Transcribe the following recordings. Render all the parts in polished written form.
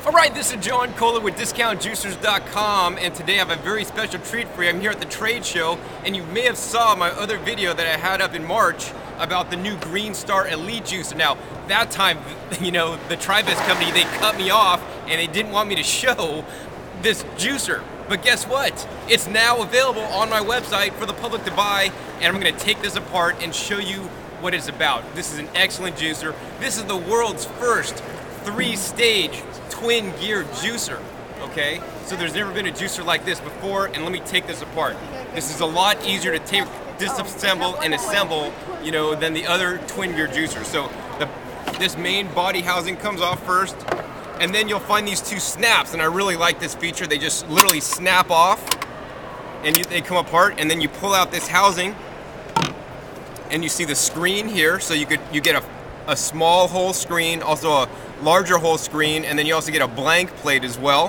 Alright, this is John Kohler with DiscountJuicers.com, and today I have a very special treat for you. I'm here at the trade show, and you may have saw my other video that I had up in March about the new Green Star Elite Juicer. Now, that time, you know, the Tribest company, they cut me off, and they didn't want me to show this juicer. But guess what? It's now available on my website for the public to buy, and I'm going to take this apart and show you what it's about. This is an excellent juicer. This is the world's first 3-stage twin gear juicer, okay? So there's never been a juicer like this before, and let me take this apart. This is a lot easier to take, disassemble and assemble, you know, than the other twin gear juicers. So this main body housing comes off first, and then you'll find these two snaps, and I really like this feature. They just literally snap off, and they come apart, and then you pull out this housing, and you see the screen here, so you get a small hole screen, also a larger hole screen, and then you also get a blank plate as well.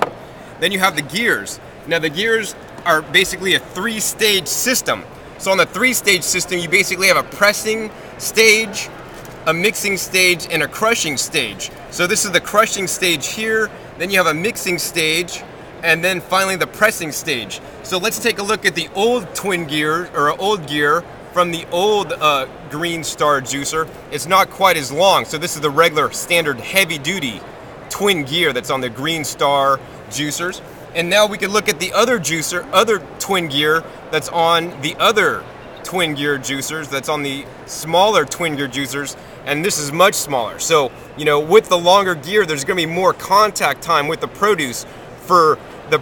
Then you have the gears. Now the gears are basically a 3-stage system. So on the 3-stage system, you basically have a pressing stage, a mixing stage, and a crushing stage. So this is the crushing stage here, then you have a mixing stage, and then finally the pressing stage. So let's take a look at the old twin gear, or old gear, from the old Green Star juicer. It's not quite as long, so this is the regular standard heavy-duty twin gear that's on the Green Star juicers. And now we can look at the other juicer, other twin gear that's on the other twin gear juicers, that's on the smaller twin gear juicers, and this is much smaller. So, you know, with the longer gear, there's going to be more contact time with the produce for the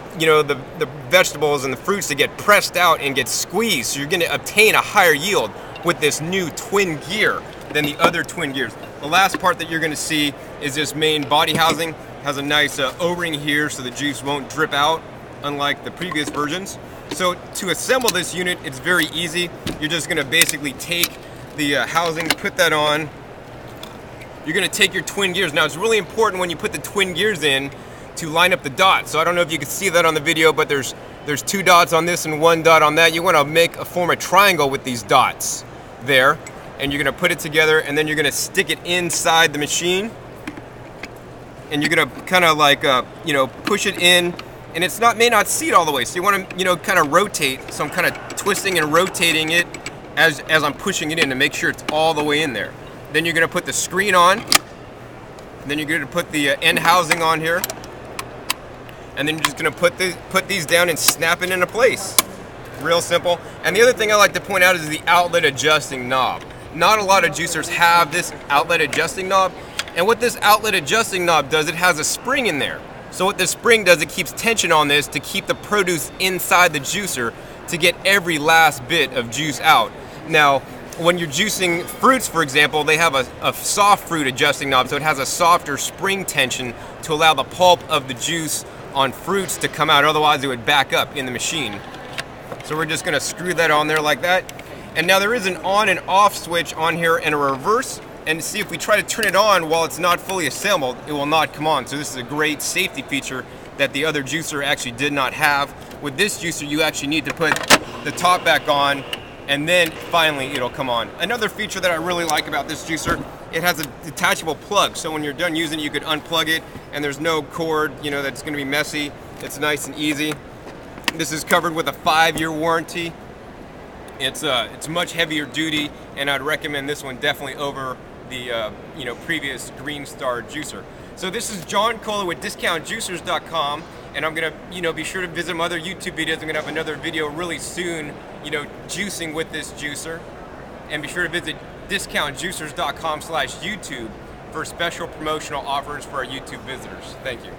vegetables and the fruits to get pressed out and get squeezed. So you're going to obtain a higher yield with this new twin gear than the other twin gears. The last part that you're going to see is this main body housing. Has a nice O-ring here so the juice won't drip out, unlike the previous versions. So to assemble this unit, it's very easy. You're just going to basically take the housing, put that on. You're going to take your twin gears. Now it's really important when you put the twin gears in to line up the dots. So I don't know if you can see that on the video, but there's 2 dots on this and 1 dot on that. You want to form a triangle with these dots there, and you're going to put it together, and then you're going to stick it inside the machine, and you're going to kind of like you know, push it in, and it's may not seat all the way, so you want to, you know, kind of rotate. So I'm kind of twisting and rotating it as I'm pushing it in to make sure it's all the way in there. Then you're going to put the screen on, and then you're going to put the end housing on here, and then you're just going to put these down and snap it into place. Real simple. And the other thing I like to point out is the outlet adjusting knob. Not a lot of juicers have this outlet adjusting knob, and what this outlet adjusting knob does, it has a spring in there. So what this spring does, it keeps tension on this to keep the produce inside the juicer to get every last bit of juice out. Now, when you're juicing fruits, for example, they have a soft fruit adjusting knob, so it has a softer spring tension to allow the pulp of the juice on fruits to come out, otherwise it would back up in the machine. So we're just going to screw that on there like that. And now there is an on and off switch on here and a reverse, and see, if we try to turn it on while it's not fully assembled, it will not come on. So this is a great safety feature that the other juicer actually did not have. With this juicer, you actually need to put the top back on, and then finally it'll come on. Another feature that I really like about this juicer, it has a detachable plug, so when you're done using it, you could unplug it, and there's no cord, you know, that's going to be messy. It's nice and easy. This is covered with a 5-year warranty. It's much heavier duty, and I'd recommend this one definitely over the you know, previous Green Star juicer. So this is John Kohler with DiscountJuicers.com, and I'm gonna, you know, be sure to visit my other YouTube videos. I'm gonna have another video really soon, you know, juicing with this juicer, and be sure to visit DiscountJuicers.com/YouTube for special promotional offers for our YouTube visitors. Thank you.